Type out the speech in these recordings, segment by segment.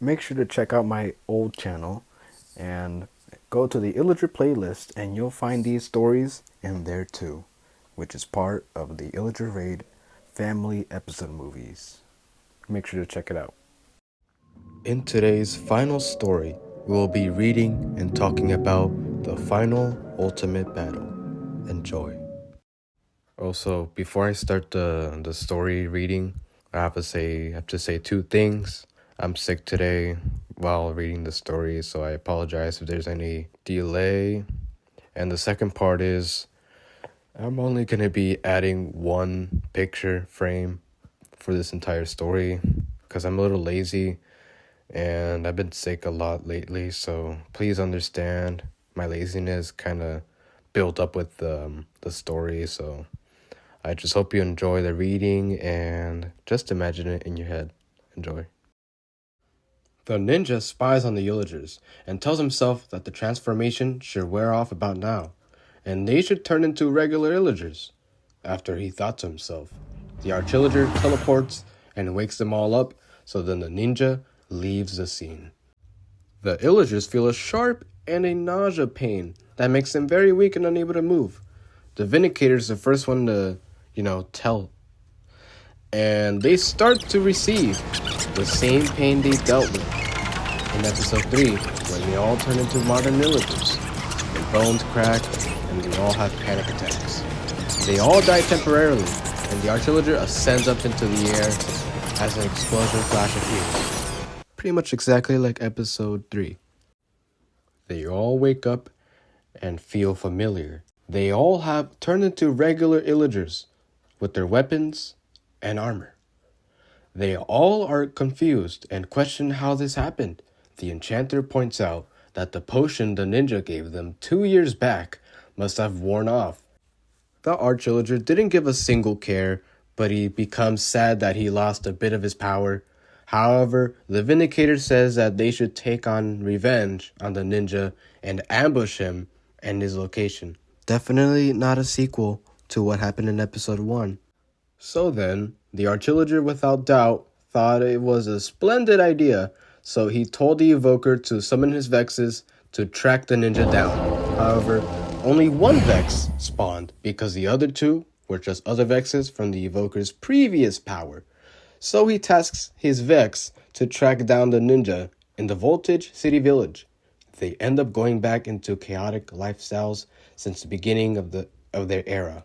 make sure to check out my old channel and go to the illager playlist, and you'll find these stories in there too, which is part of the illager raid family episode movies. Make sure to check it out. In today's final story, we will be reading and talking about the final ultimate battle. Enjoy. Also, before I start the story reading, I have to say two things. I'm sick today while reading the story, so I apologize if there's any delay. And the second part is I'm only going to be adding one picture frame for this entire story because I'm a little lazy and I've been sick a lot lately, so please understand my laziness kind of built up with the story. So I just hope you enjoy the reading and just imagine it in your head. Enjoy. The ninja spies on the illagers and tells himself that the transformation should wear off about now, and they should turn into regular illagers. After he thought to himself, the archillager teleports and wakes them all up, so then the ninja leaves the scene. The illagers feel a sharp and a nausea pain that makes them very weak and unable to move. The Vindicator is the first one to, tell. And they start to receive the same pain they dealt with in episode 3 when they all turn into modern illagers. Their bones crack and they all have panic attacks. They all die temporarily, and the archillager ascends up into the air as an explosion flash appears. Pretty much exactly like episode 3. They all wake up and feel familiar. They all have turned into regular illagers with their weapons and armor. They all are confused and question how this happened. The enchanter points out that the potion the ninja gave them 2 years back must have worn off. The archillager didn't give a single care, but he becomes sad that he lost a bit of his power. However, the Vindicator says that they should take on revenge on the ninja and ambush him and his location. Definitely not a sequel to what happened in episode 1. So then, the archillager without doubt thought it was a splendid idea, so he told the evoker to summon his Vexes to track the ninja down. However, only one Vex spawned because the other two were just other Vexes from the evoker's previous power. So he tasks his Vex to track down the ninja in the Voltage City Village. They end up going back into chaotic lifestyles since the beginning of their era.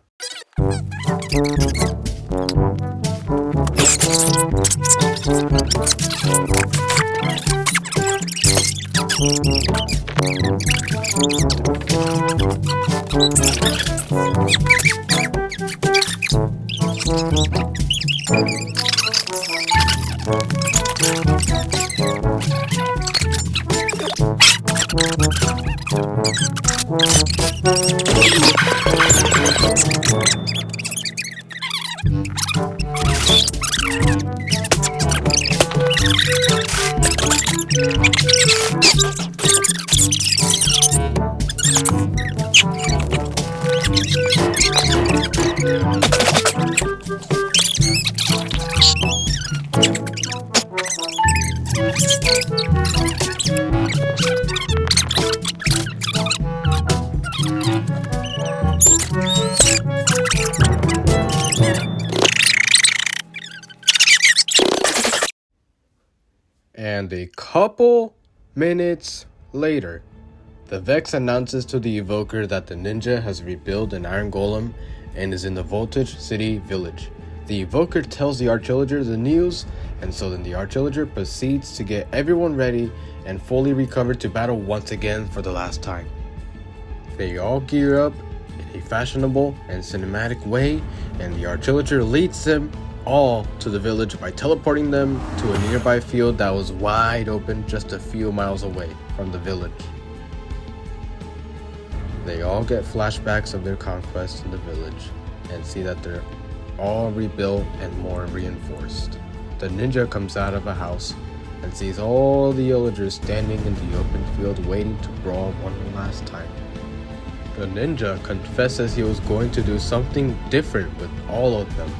And a couple minutes later, the Vex announces to the evoker that the ninja has rebuilt an iron golem and is in the Voltage City Village. The evoker tells the archillager the news, and so then the archillager proceeds to get everyone ready and fully recovered to battle once again for the last time. They all gear up in a fashionable and cinematic way, and the archillager leads them all to the village by teleporting them to a nearby field that was wide open just a few miles away from the village. They all get flashbacks of their conquest in the village and see that they're all rebuilt and more reinforced. The ninja comes out of a house and sees all the illagers standing in the open field waiting to brawl one last time. The ninja confesses he was going to do something different with all of them.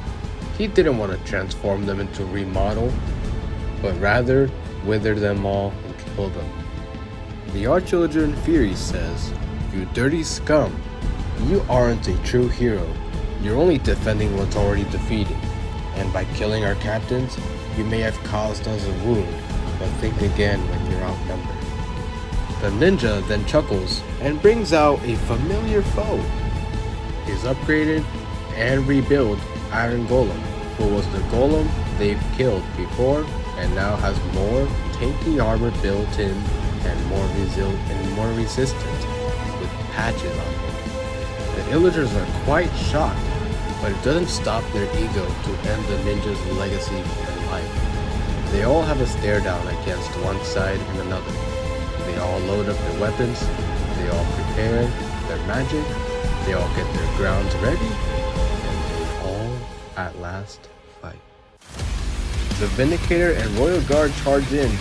He didn't want to transform them into remodel, but rather wither them all and kill them. The Arch-Illager in fury says, "You dirty scum, you aren't a true hero. You're only defending what's already defeated. And by killing our captains, you may have caused us a wound, but think again when you're outnumbered." The ninja then chuckles and brings out a familiar foe. His upgraded and rebuilt Iron Golem, who was the golem they've killed before and now has more tanky armor built in and more resilient and more resistant with patches on him. The Illagers are quite shocked, but it doesn't stop their ego to end the ninja's legacy in life. They all have a stare down against one side and another. They all load up their weapons, they all prepare their magic, they all get their grounds ready, and they all, at last, fight. The Vindicator and Royal Guard charge in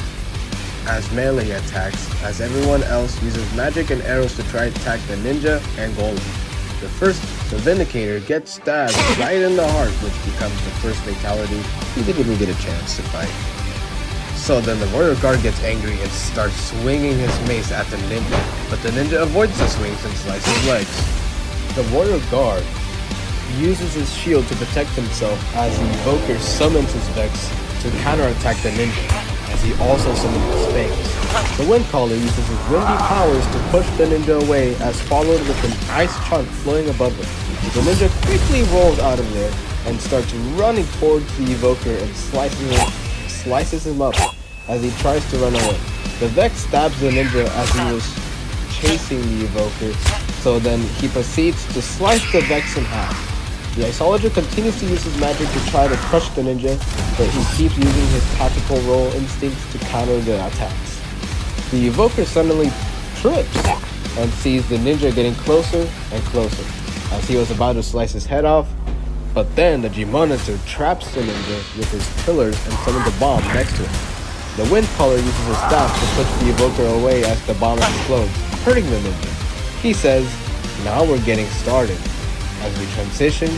as melee attacks, as everyone else uses magic and arrows to try to attack the ninja and golem. The Vindicator gets stabbed right in the heart, which becomes the first fatality. He didn't even get a chance to fight. So then the Royal Guard gets angry and starts swinging his mace at the ninja, but the ninja avoids the swings and slices his legs. The Royal Guard uses his shield to protect himself as the Evoker summons his Vex to counterattack the ninja, as he also summons his Fangs. The Windcaller uses his windy powers to push the ninja away, as followed with an ice chunk flowing above him. The ninja quickly rolls out of there and starts running towards the Evoker and slices him up as he tries to run away. The Vex stabs the ninja as he was chasing the Evoker, so then he proceeds to slice the Vex in half. The Illager continues to use his magic to try to crush the ninja, but he keeps using his tactical role instincts to counter the attacks. The Evoker suddenly trips and sees the ninja getting closer and closer, as he was about to slice his head off, but then the G-Monitor traps the ninja with his pillars and summons a bomb next to him. The Windcaller uses his staff to push the Evoker away as the bomb explodes, hurting the ninja. He says, "Now we're getting started," as we transition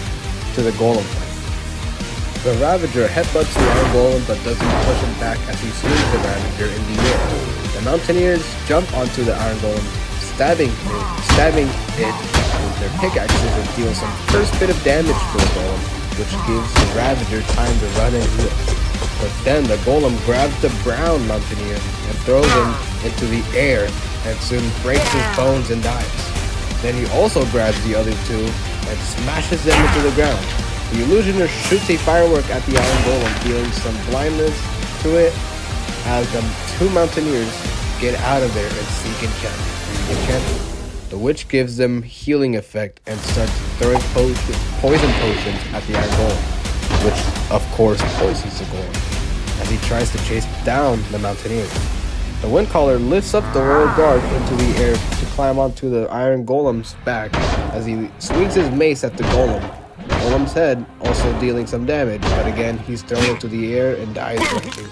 to the Golem fight. The Ravager headbutts the Iron Golem but doesn't push him back as he swings the Ravager in the air. The Mountaineers jump onto the Iron Golem, stabbing it with their pickaxes and deal some first bit of damage to the Golem, which gives the Ravager time to run and heal. But then the Golem grabs the brown Mountaineer and throws him into the air and soon breaks his bones and dies. Then he also grabs the other two and smashes them into the ground. The Illusioner shoots a firework at the Iron Golem, dealing some blindness to it as the two Mountaineers get out of there and seek enchantment. The Witch gives them healing effect and starts throwing poison potions at the Iron Golem, which of course poisons the Golem as he tries to chase down the Mountaineers. The Windcaller lifts up the Royal Guard into the air to climb onto the Iron Golem's back as he swings his mace at the Golem's head, also dealing some damage, but again he's thrown into the air and dies directly.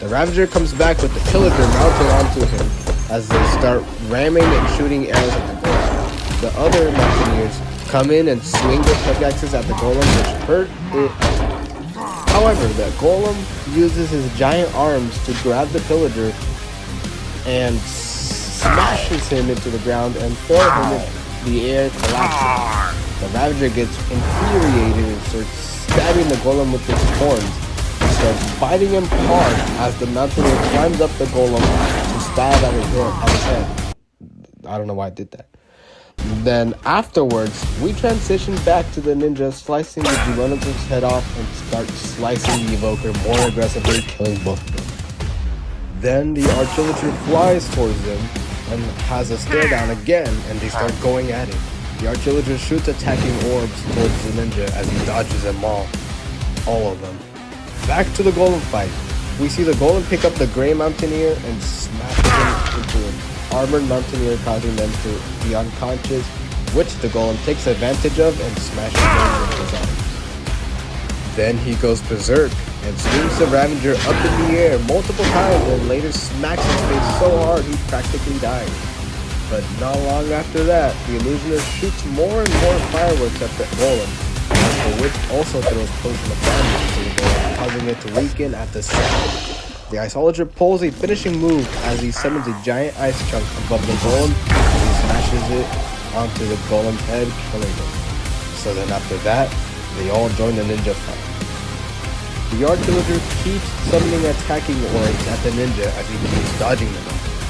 The Ravager comes back with the Illager mounted onto him as they start ramming and shooting arrows at the Golem. The other Mountaineers come in and swing their pickaxes at the Golem, which hurt it. However, the Golem uses his giant arms to grab the Illager and smashes him into the ground and throws him into the air, collapsing. The Ravager gets infuriated and starts stabbing the Golem with his horns and starts biting him hard as the Mountaineer climbs up the Golem to stab at his head. I don't know why I did that. Then afterwards, we transition back to the ninja slicing the G-Monitor's head off and start slicing the Evoker more aggressively, killing both of them. Then the Arch-Illager flies towards them and has a stare down again, and they start going at it. The Arch-Illager shoots attacking orbs towards the ninja as he dodges them all of them. Back to the Golem fight. We see the Golem pick up the Grey Mountaineer and smash him into an armored Mountaineer, causing them to be unconscious, which the Golem takes advantage of and smashes them with his arms. Then he goes berserk and swings the Ravager up in the air multiple times and later smacks his face so hard he practically dies. But not long after that, the Illusioner shoots more and more fireworks at the Golem, the Witch also throws potion of damage to the Golem, causing it to weaken at the sound. The Iceologer pulls a finishing move as he summons a giant ice chunk above the golem and he smashes it onto the golem's head, killing him. So then after that, they all join the ninja fight. The Arch-Illager keeps summoning attacking orbs at the ninja as he keeps dodging them.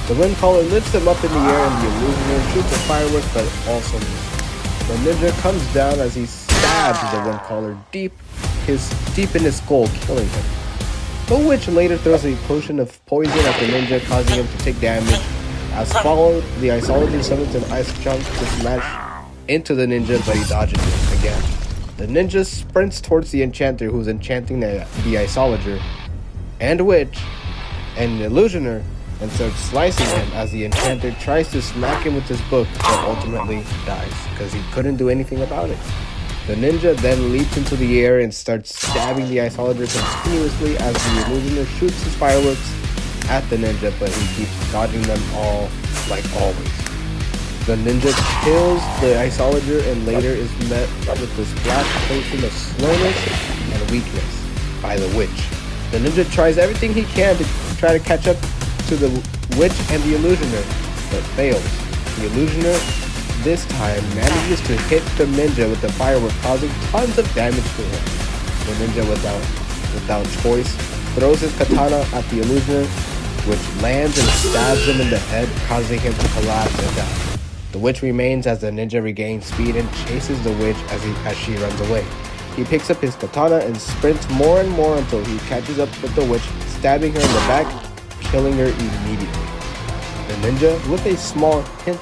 The Windcaller lifts him up in the air and the Illusioner shoots a firework but also misses. The ninja comes down as he stabs the Windcaller deep in his skull, killing him. The witch later throws a potion of poison at the ninja, causing him to take damage. As followed, the Iceologer summons an ice chunk to smash into the ninja, but he dodges it again. The ninja sprints towards the enchanter who's enchanting the Iceologer and witch and the Illusioner and starts slicing him as the enchanter tries to smack him with his book but ultimately dies because he couldn't do anything about it. The ninja then leaps into the air and starts stabbing the Iceologer continuously as the Illusioner shoots his fireworks at the ninja, but he keeps dodging them all like always. The ninja kills the Iceologer and later is met with this splash potion of slowness and weakness by the witch. The ninja tries everything he can to try to catch up to the witch and the Illusioner, but fails. The Illusioner this time manages to hit the ninja with the firework, causing tons of damage to him. The ninja without choice throws his katana at the Illusioner, which lands and stabs him in the head, causing him to collapse and die. The witch remains as the ninja regains speed and chases the witch as she runs away. He picks up his katana and sprints more and more until he catches up with the witch, stabbing her in the back, killing her immediately. The ninja, with a small hint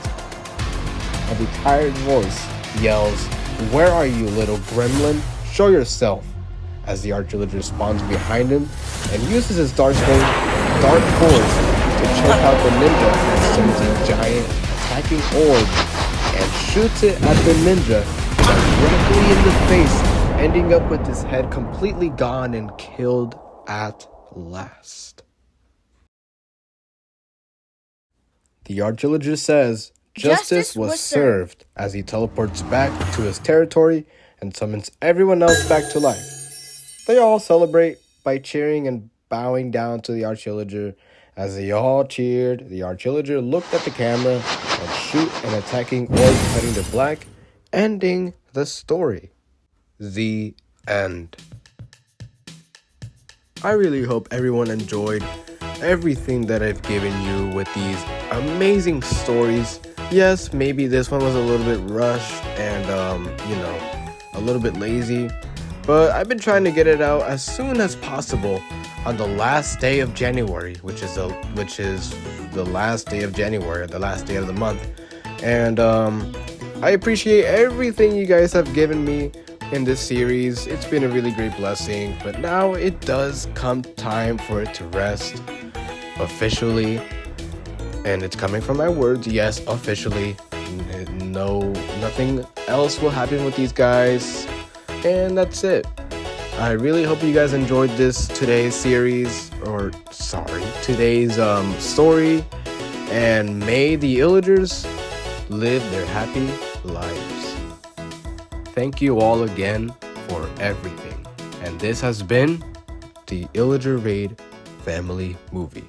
of a tired voice, yells, "Where are you, little gremlin? Show yourself!" as the Arch-Illager spawns behind him and uses his dark force to choke out the ninja and sends a giant attacking orb and shoots it at the ninja directly in the face, ending up with his head completely gone and killed at last. The Arch-Illager says, "Justice was served," as he teleports back to his territory and summons everyone else back to life. They all celebrate by cheering and bowing down to the Arch-Illager. As they all cheered, the Arch-Illager looked at the camera and shoot an attacking orb cutting to black, ending the story. The end. I really hope everyone enjoyed everything that I've given you with these amazing stories. Yes, maybe this one was a little bit rushed and, a little bit lazy, but I've been trying to get it out as soon as possible on the last day of January, which is the last day of January, the last day of the month. And I appreciate everything you guys have given me in this series. It's been a really great blessing, but now it does come time for it to rest officially. And it's coming from my words, yes, officially. No, nothing else will happen with these guys. And that's it. I really hope you guys enjoyed today's story. And may the Illagers live their happy lives. Thank you all again for everything. And this has been the Illager Raid Family Movie.